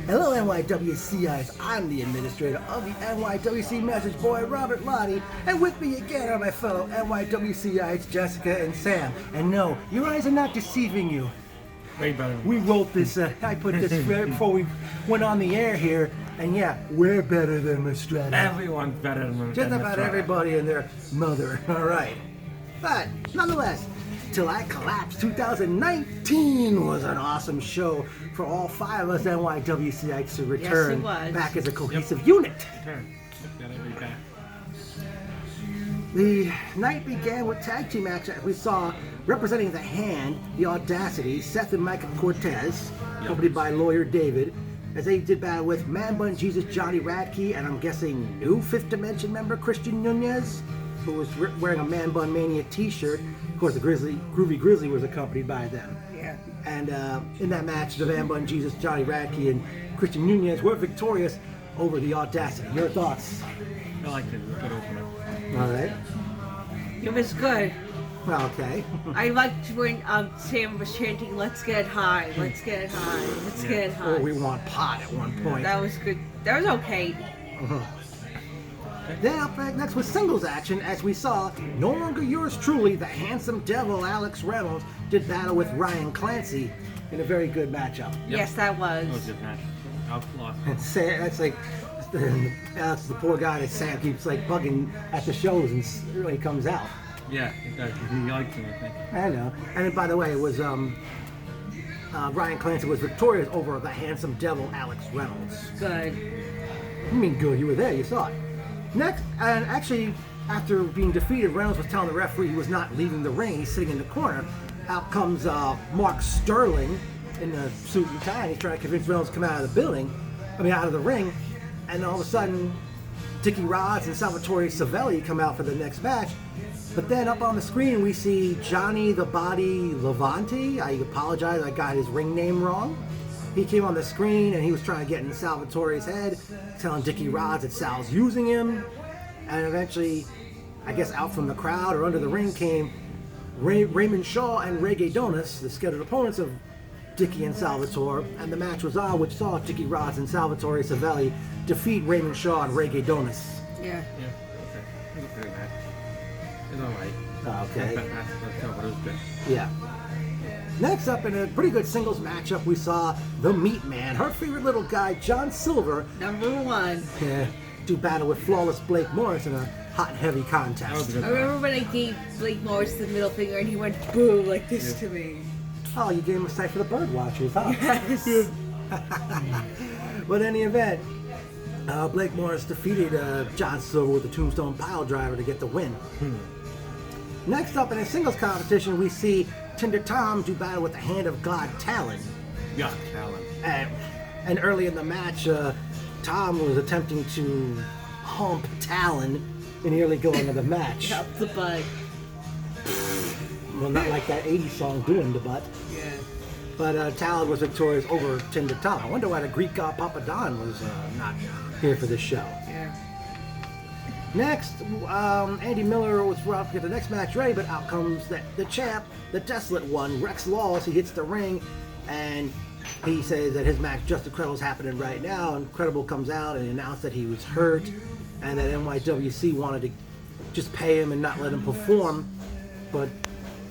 Hello NYWC-ites, I'm the administrator of the NYWC message board, Robert Lottie, and with me again are my fellow NYWC-ites, Jessica and Sam. And no, your eyes are not deceiving you. Way better. We wrote this, I put this before we went on the air here, and yeah, we're better than Mastretta. Everyone's better than Just about everybody and their mother, alright. But, nonetheless, Till I Collapsed 2019 was an awesome show for all five of us NYWC-ites to return back as a cohesive unit. The night began with tag team action as we saw representing the Hand, the Audacity, Seth and Michael Cortez, accompanied by Lawyer David, as they did battle with Man Bun Jesus Johnny Radke and I'm guessing new Fifth Dimension member Christian Nunez, who was wearing a Man Bun Mania t-shirt. Of course, the Groovy Grizzly was accompanied by them. Yeah. And in that match, the Man Bun Jesus, Johnny Radke, and Christian Nunez were victorious over the Audacity. Your thoughts? I liked it. It was a good opener. All right. It was good. Okay. I liked when Sam was chanting, "Let's get high, let's get high, let's get high." Or we want pot at one point. That was good. That was okay. Then up next was singles action as we saw no longer yours truly, the handsome devil Alex Reynolds did battle with Ryan Clancy in a very good matchup. Yes, that was. That was a good match. I was lost. And Sam, that's like Alex, the poor guy that Sam keeps like bugging at the shows and really comes out. Yeah, it does. He likes him, I think. I know. And then, by the way, it was Ryan Clancy was victorious over the handsome devil Alex Reynolds. Good. You mean good? You were there. You saw it. Next, and actually, after being defeated, Reynolds was telling the referee he was not leaving the ring. He's sitting in the corner. Out comes Mark Sterling in a suit and tie. He's trying to convince Reynolds to come out of the ring. And all of a sudden, Dickie Rods and Salvatore Savelli come out for the next match. But then up on the screen, we see Johnny the Body Levante. I apologize, I got his ring name wrong. He came on the screen and he was trying to get in Salvatore's head, telling Dickie Rods that Sal's using him. And eventually, I guess out from the crowd or under the ring came Raymond Shaw and Reggae Donis, the scheduled opponents of Dickie and Salvatore. And the match was on, which saw Dickie Rods and Salvatore Savelli defeat Raymond Shaw and Reggae Donis. Yeah. Yeah, okay. It was a good match. It was alright. Okay. But it was good. Yeah. Next up, in a pretty good singles matchup, we saw the Meat Man, her favorite little guy, John Silver, #1. do battle with Flawless Blake Morris in a hot and heavy contest. That was a good I remember match. when I gave Blake Morris the middle finger and he went boo like this to me. Oh, you gave him a sight for the bird watchers, huh? Yes. But in any event, Blake Morris defeated John Silver with the Tombstone Pile Driver to get the win. Next up in a singles competition, we see Tinder Tom do battle with the Hand of God Talon. Yeah, Talon. And early in the match, Tom was attempting to hump Talon in the early going of the match. Up the butt. Well, not like that 80s song Doing the Butt. Yeah. But Talon was victorious over Tinder Tom. I wonder why the Greek god Papa Don was not here for this show. Yeah. Next, Andy Miller was rough to get the next match ready, but out comes the champ, the Desolate One, Rex Laws. He hits the ring, and he says that his match, Just Incredible, is happening right now. Incredible comes out and announced that he was hurt, and that NYWC wanted to just pay him and not let him perform, but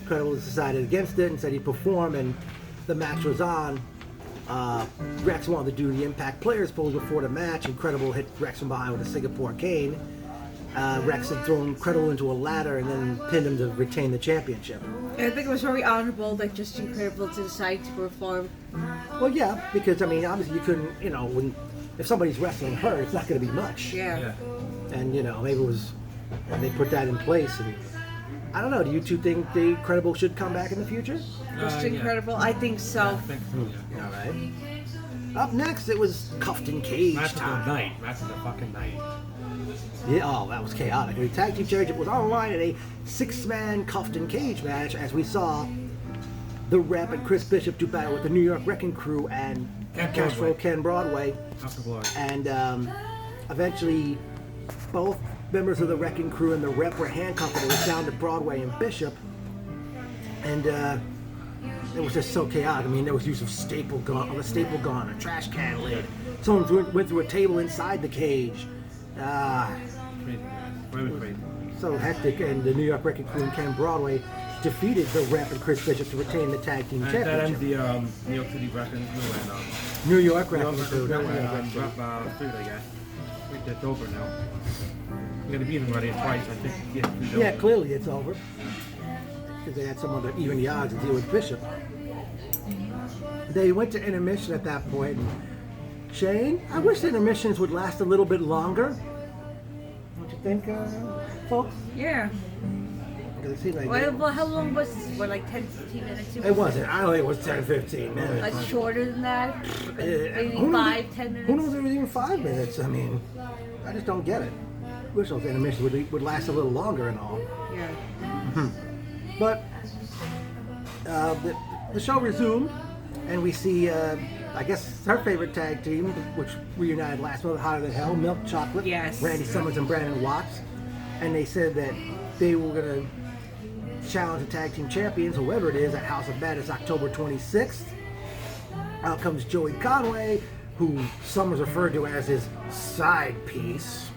Incredible decided against it and said he'd perform, and the match was on. Rex wanted to do the Impact Players pose before the match. Incredible hit Rex from behind with a Singapore cane. Rex had thrown Incredible into a ladder and then pinned him to retain the championship. I think it was very honorable that Just Incredible to decide to perform. Well, yeah, because, I mean, obviously you couldn't, if somebody's wrestling her, it's not going to be much. Yeah. And, maybe it was, and they put that in place. And I don't know, do you two think the Incredible should come back in the future? Just Incredible? I think so. I think so, yeah. All right. Up next, it was Cuffed and Caged Match of the time. night. Match of the fucking night. Yeah, oh, that was chaotic. The tag team championship was online in a 6-man Cuffed and Cage match as we saw the Rep and Chris Bishop do battle with the New York Wrecking Crew and Ken Broadway. And eventually both members of the Wrecking Crew and the Rep were handcuffed. It was down to Broadway and Bishop. And it was just so chaotic. I mean, there was use of staple gun, a trash can lid. Someone went through a table inside the cage. Crazy, man. Really crazy. So hectic, and the New York Wrecking Crew and Ken Broadway defeated the Rep and Chris Bishop to retain the tag team And that ends championship. the New York City Wrecking Crew and New York New York Wrecking Crew. not New York Wrecking Crew. Street, I guess. I think that's over now. We're gonna beat them already twice, I think. Yeah, Yeah, clearly it's over. Because they had someone to even the odds to deal with Bishop. They went to intermission at that point. And Shane, I wish the intermissions would last a little bit longer. Don't you think, folks? Yeah. Because it seemed like Well, how long was this? What, like 10, 15 minutes? it wasn't. I don't think it was 10, 15 minutes. Like shorter than that? Maybe Who knows- 5, 10 minutes? Who knows if it was even 5 minutes? I mean, I just don't get it. Wish those intermissions would last a little longer and all. Yeah. But the show resumed, and we see, I guess, her favorite tag team, which reunited last month, Hotter Than Hell, Milk Chocolate, Yes. Randy Summers and Brandon Watts. And they said that they were going to challenge the tag team champions, whoever it is, at House of Madness October 26th. Out comes Joey Conway, who Summers referred to as his side piece.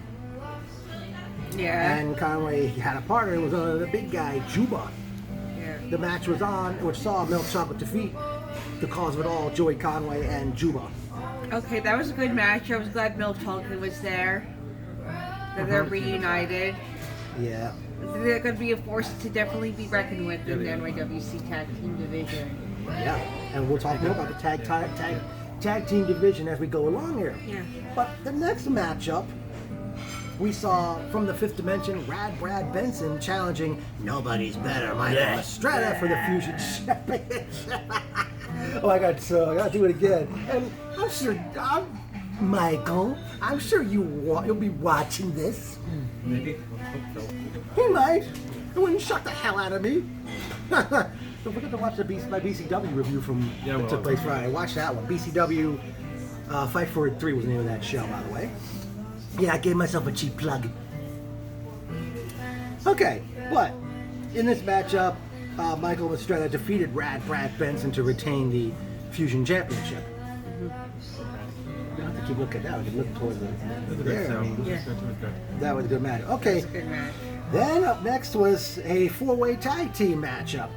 Yeah. And Conway had a partner, it was the big guy, Juba. Yeah. The match was on, which saw Milk Chocolate defeat the cause of it all, Joey Conway and Juba. Okay, that was a good match. I was glad Milk Chocolate was there. That they're reunited. Yeah. They're going to be a force to definitely be reckoned with in the Yeah, NYWC tag team division. Yeah. And we'll talk more about the tag team division as we go along here. Yeah. But the next matchup, we saw from the Fifth Dimension, Rad Brad Benson challenging Nobody's Better, Michael Estrada for the Fusion Championship. Oh, I got to do it again. And I'm sure, Michael, I'm sure you'll be watching this. Maybe. I hope so. He might. It wouldn't shock the hell out of me. Don't forget to watch my BCW review from that took place Friday. Watch that one. BCW Fight for It 3 was the name of that show, by the way. Yeah, I gave myself a cheap plug. Okay, but in this matchup, Michael Estrada defeated Rad Brad Benson to retain the Fusion Championship. You don't have to keep looking down. You can look towards there. I mean, Yeah. that was a good match. Okay. Good match. Then up next was a four-way tag team matchup,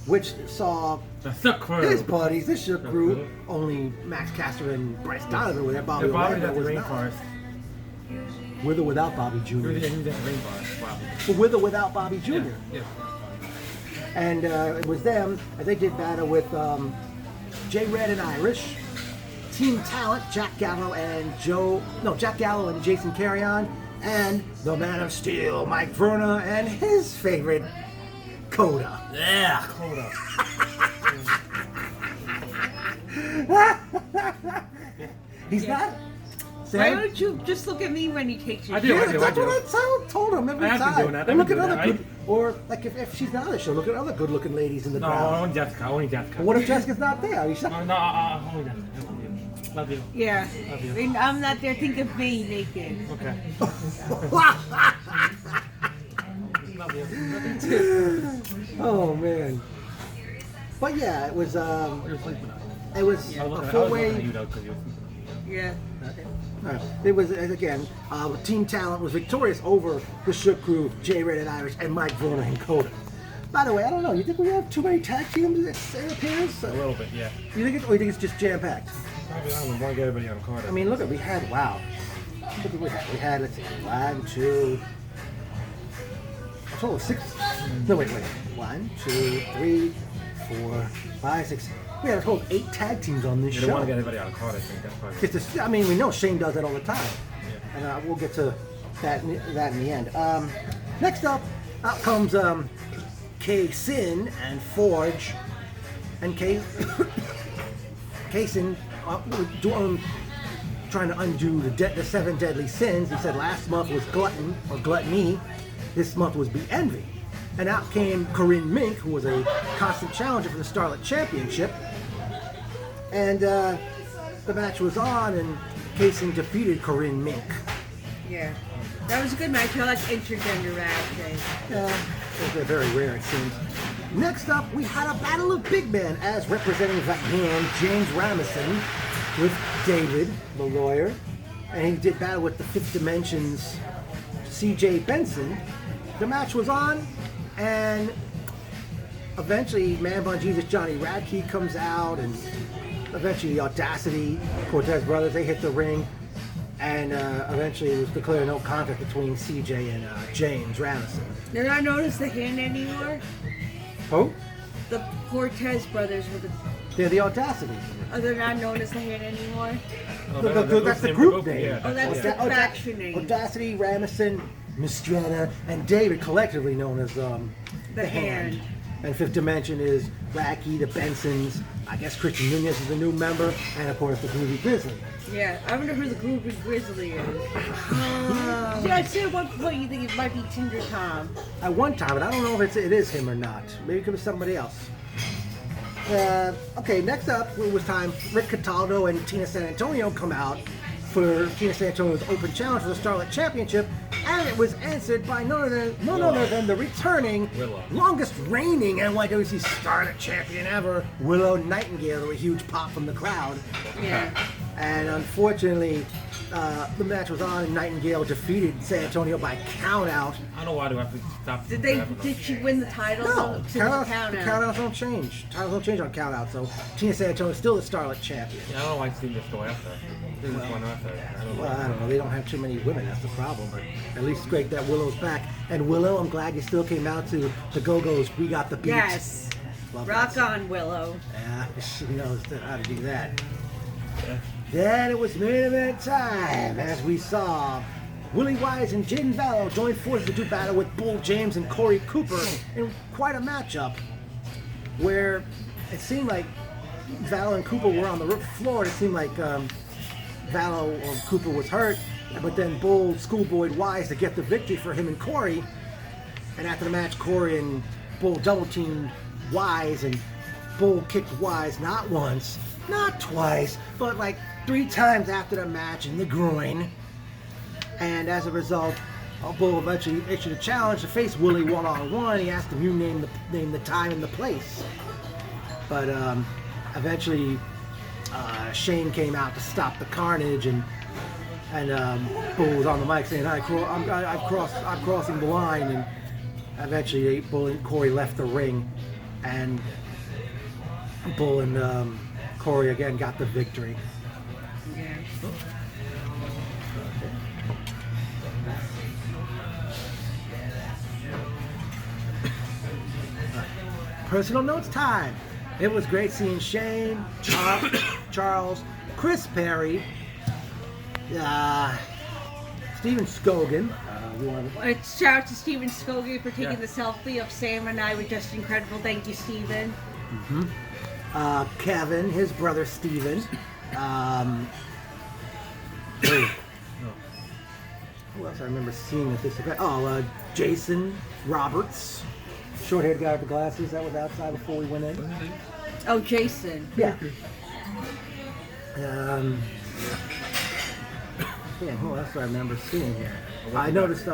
which saw The Silk Crew. his buddies, the Shook Crew, only Max Caster and Bryce Donovan were there. Bobby The Bobby Orlando at the was not. rainforest. With or without Bobby He was Jr. at the rainforest, Bobby. But with or without Bobby Jr. Yeah. And it was them, and they did battle with Jay Red and Irish, Team Talent, Jack Gallo and Jason Carrion, and the Man of Steel, Mike Verna, and his favorite, Coda. Yeah, Coda. He's not. Why Sam? don't you just look at me when he takes your I do, Yeah, I do, that's what I told him every I have been time. doing that. And I've look at been other doing good, or like if she's not on the show, look at other good-looking ladies in the No, crowd. only Jessica. Only Jessica. But what if Jessica's not there? Are you sure? No, only Jessica. I love you. Love you. Yeah. Love you. And I'm not there. Think of me naked. Okay. Love you. Oh man. But yeah, it was You're sleeping. it was I was a looking at four-way. you though, because you were sleeping. Yeah. It was again. Team Talent was victorious over the Shook Crew, Jay Red and Irish, and Mike Verna and Coda. By the way, I don't know. You think we have too many tag teams that appears? A little bit, yeah. You think or you think it's just jam packed? Maybe I don't want to get everybody on the card. I mean, look at we had Look at we had. Let's see, 1, 2. A total of 6. No, wait. 1, 2, 3, 4, 5, 6. We had a total of 8 tag teams on this You show. don't want to get everybody on the card, I think. That's probably. It's just, I mean, we know Shane does that all the time, Yeah. and we'll get to that in the end. Next up, out comes K-Sin and Forge, and K-Sin trying to undo the 7 deadly sins. He said last month was glutton or gluttony, this month was be envy. And out came Corinne Mink, who was a constant challenger for the Starlet Championship. And the match was on, and K-Sin defeated Corinne Mink. Yeah. That was a good match. I like intergender matches. Yeah, they're very rare, it seems. Next up, we had a battle of big men as representing the hand James Ramison with David, the lawyer, and he did battle with the Fifth Dimension's C.J. Benson. The match was on, and eventually Man Bun Jesus Johnny Radke comes out, and eventually the Audacity Cortez brothers, they hit the ring, and eventually it was declared no contest between CJ and James Ramison. They're not known as the Hand anymore? Who? The Cortez brothers were the... They're the Audacity. Oh, they're not known as the Hand anymore? That's the group name. Yeah, Oh, that's the faction name. Audacity, Ramison, Mistrana, and David collectively known as the Hand. And Fifth Dimension is Racky, the Bensons, I guess Christian Nunez is a new member, and of course the Groovy Grizzly. Yeah, I wonder who the Groovy Grizzly is. See, I'd say at one point you think it might be Tinder Tom. At one time, but I don't know if it is him or not. Maybe it could be somebody else. Okay, next up, it was time Rick Cataldo and Tina San Antonio come out for Tina San Antonio's open challenge for the Starlet Championship, and it was answered by none other than the returning, Willow. longest reigning NYWC Starlet Champion ever, Willow Nightengale, to a huge pop from the crowd. Yeah. And unfortunately, the match was on, and Nightingale defeated San Antonio by count out. I don't know why do I have to stop. Did she win the title? No, To the count the out. count outs don't change. Titles don't change on count out, so Tina San Antonio is still the Starlet Champion. Yeah, I don't know why Steve just go after. This is one after. I don't know. Well, I don't know. They don't have too many women. That's the problem. But at least it's great that Willow's back. And Willow, I'm glad you still came out to the Go-Go's We Got the Beat. Yes. Love Rock that. on, Willow. Yeah, she knows how to do that. Yeah. Then it was main event time as we saw Willie Wise and Jaden Vallow join forces to do battle with Bull James and Corey Cooper in quite a matchup where it seemed like Vallow and Cooper were on the floor. It seemed like Vallow or Cooper was hurt, but then Bull schoolboyed Wise to get the victory for him and Corey. And after the match, Corey and Bull double teamed Wise, and Bull kicked Wise not once, not twice, but like 3 times after the match in the groin. And as a result, Bull eventually issued a challenge to face Willie one-on-one. He asked him, you name the time and the place. But eventually uh, Shane came out to stop the carnage, and Bull was on the mic saying, I'm crossing the line, and eventually Bull and Corey left the ring, and Bull and Corey again got the victory. Yeah. Personal notes time. It was great seeing Shane, Charles, Chris Perry, Steven Scogan. Shout out to Steven Skogie for taking the selfie of Sam and I were just incredible. Thank you, Steven. Kevin, his brother Steven. Who else I remember seeing at this event? Oh, Jason Roberts. Short-haired guy with the glasses that was outside before we went in. Oh, Jason. Yeah. Who else do I remember seeing here? I noticed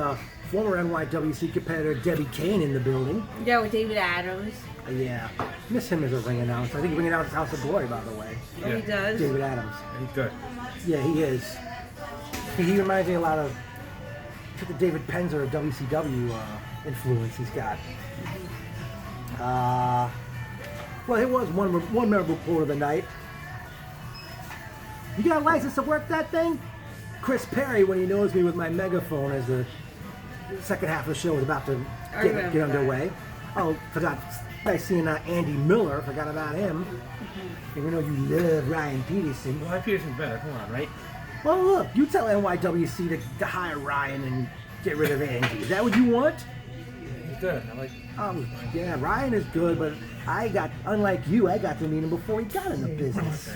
former NYWC competitor Debbie Kane in the building. Yeah, with David Adams. Yeah. Miss him as a ring announcer. I think he ring announces House of Glory, by the way. Oh, he does? David Adams. He's good. Yeah, he is. He reminds me a lot of the David Penzer of WCW influence he's got. Well, it was one memorable quote of the night. You got a license to work that thing? Chris Perry, when he knows me with my megaphone as the second half of the show was about to get underway. Oh, forgot. Nice seeing Andy Miller. Forgot about him. Even though you love Ryan Peterson. Well, Peterson's better. Come on, right? Well, look, you tell NYWC to hire Ryan and get rid of Andy. Is that what you want? He's good. I like. Yeah, Ryan is good, but unlike you, I got to meet him before he got in the business.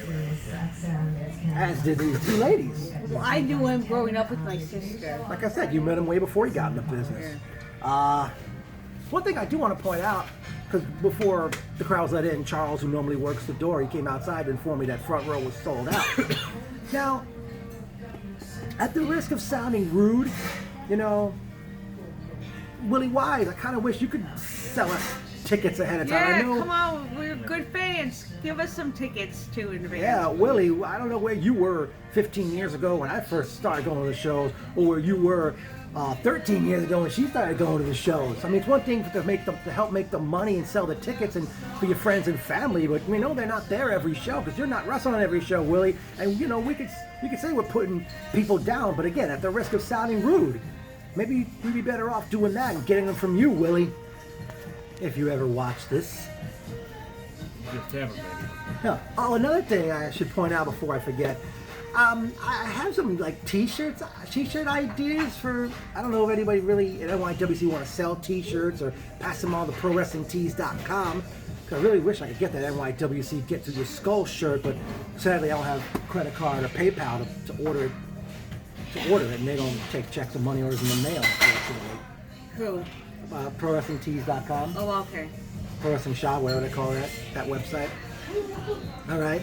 As did these 2 ladies. Well, I knew him growing up with my sister. Like I said, you met him way before he got in the business. One thing I do want to point out, because before the crowd was let in, Charles, who normally works the door, he came outside to inform me that front row was sold out. Now, at the risk of sounding rude, you know, Willie Wise, I kind of wish you could sell us tickets ahead of time. Yeah, I know, come on, we're good fans. Give us some tickets too in advance. yeah, Willie, I don't know where you were 15 years ago when I first started going to the shows, or where you were 13 years ago when she started going to the shows. I mean, it's one thing to help make the money and sell the tickets and for your friends and family, but we know they're not there every show because you're not wrestling on every show, Willie. And you know, we could say we're putting people down, but again, at the risk of sounding rude, maybe we'd be better off doing that and getting them from you, Willie. If you ever watch this. Just have it, baby. Yeah. Oh, another thing I should point out before I forget. I have some like t-shirt ideas for, I don't know if anybody really at NYWC want to sell t-shirts or pass them on to ProWrestlingTees.com. I really wish I could get that NYWC Get Through Your Skull shirt, but sadly I don't have credit card or PayPal to order it, and they don't take checks or money orders in the mail, unfortunately. Who? ProWrestlingTees.com. Oh, okay. Pro Wrestling Shop, whatever they call that website. All right.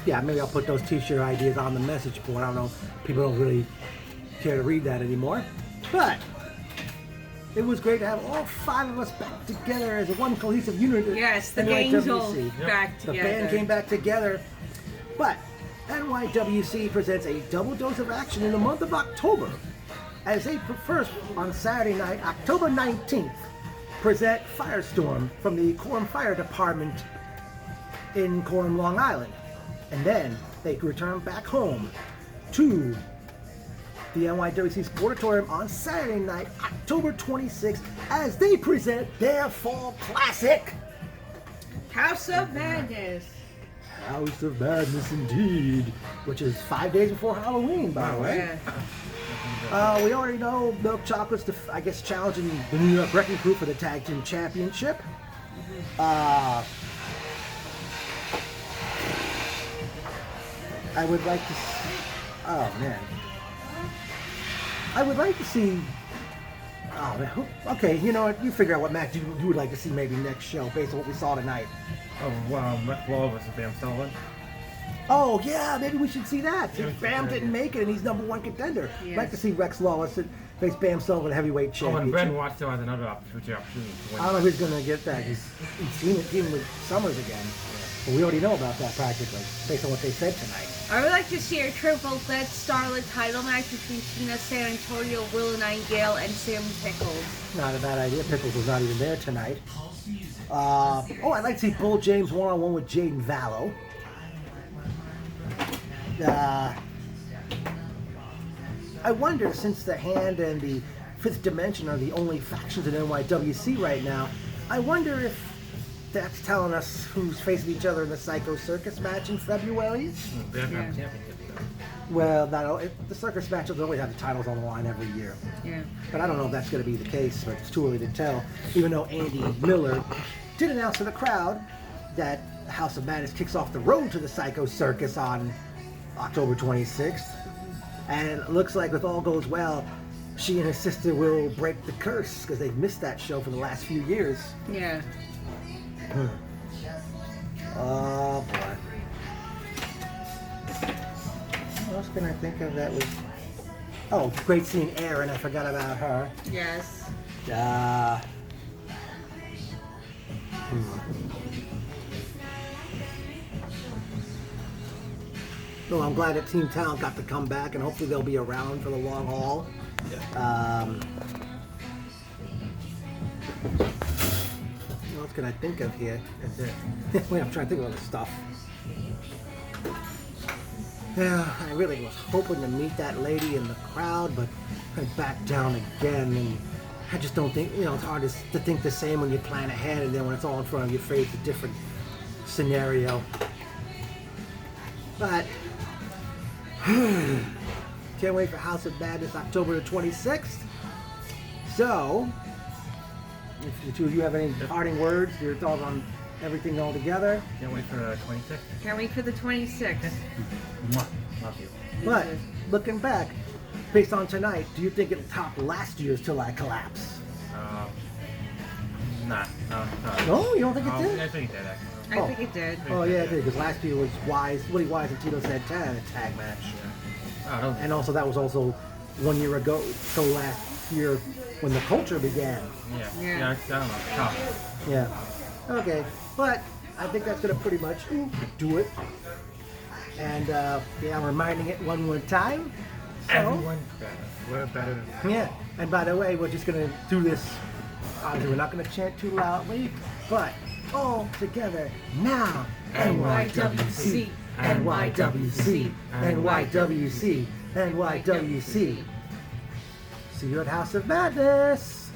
Yeah, maybe I'll put those t-shirt ideas on the message board. I don't know. People don't really care to read that anymore. But it was great to have all 5 of us back together as a one cohesive unit. Yes, the at gang's all NYWC. back The together. band came back together. But NYWC presents a double dose of action in the month of October, as they first on Saturday night, October 19th, present Firestorm from the Coram Fire Department in Coram, Long Island. And then they return back home to the NYWC Sportatorium on Saturday night, October 26th, as they present their fall classic, House of Madness. House of Madness indeed, which is 5 days before Halloween, by the way. Yeah. We already know Milk Chocolate's, I guess, challenging the New York Wrecking Crew for the Tag Team Championship. I would like to see, oh man. I would like to see, oh man, okay, you know what, you figure out what match you would like to see maybe next show based on what we saw tonight. Oh, wow, Rick Law versus Bam Sullivan. Oh yeah, maybe we should see that. Since Yeah, Bam yeah. didn't make it and he's #1 contender. Yes. I'd like to see Rex Lawless face Bam Sullivan heavyweight Oh, championship. and Ben Watts still has another opportunity to win. I don't know who's going to get that. He's seen it teaming with Summers again. But we already know about that practically, based on what they said tonight. I would like to see a triple threat Starlet title match between Tina San Antonio, Willow Nightengale, and Sam Pickles. Not a bad idea. Pickles was not even there tonight. I'd like to see Bull James one-on-one with Jaden Vallow. I wonder, since the Hand and the Fifth Dimension are the only factions in NYWC right now, I wonder if that's telling us who's facing each other in the Psycho Circus match in February. They have Yeah. a championship, though. Well, the circus matches always have the titles on the line every year. Yeah. But I don't know if that's going to be the case, but it's too early to tell. Even though Andy Miller did announce to the crowd that House of Madness kicks off the road to the Psycho Circus on October 26th. And it looks like if all goes well, she and her sister will break the curse because they've missed that show for the last few years. Yeah. Oh boy. What else can I think of that was... Oh, great seeing Erin. I forgot about her. Yes. Well, I'm glad that Team Talent got to come back, and hopefully they'll be around for the long haul. What else can I think of here? That's it. Wait, I'm trying to think of other stuff. Yeah, I really was hoping to meet that lady in the crowd, but I backed down again, and I just don't think, it's hard to think the same when you plan ahead, and then when it's all in front of your face, a different scenario. But, can't wait for House of Madness October the 26th. So, if the two of you have any parting words, your thoughts on everything all together. Can't wait for the 26th. Can't wait for the 26th. Mwah. Love you. But, looking back, based on tonight, do you think it'll top last year's Till I Collapse? Nah. No? You don't think it did? I think it did, actually. I think it did. Oh yeah, it did, because last year was Woody Wise and Tito Santana in a tag match. Oh, And also, that was also 1 year ago, so here when the culture began. Yeah, I don't know. Tough. Yeah. Okay. But I think that's going to pretty much do it. And yeah, I'm reminding it one more time. So, Everyone's better. We're better than yeah. And by the way, we're just going to do this. Obviously, we're not going to chant too loudly, but all together now. NYWC, NYWC, NYWC, NYWC. See you at House of Madness.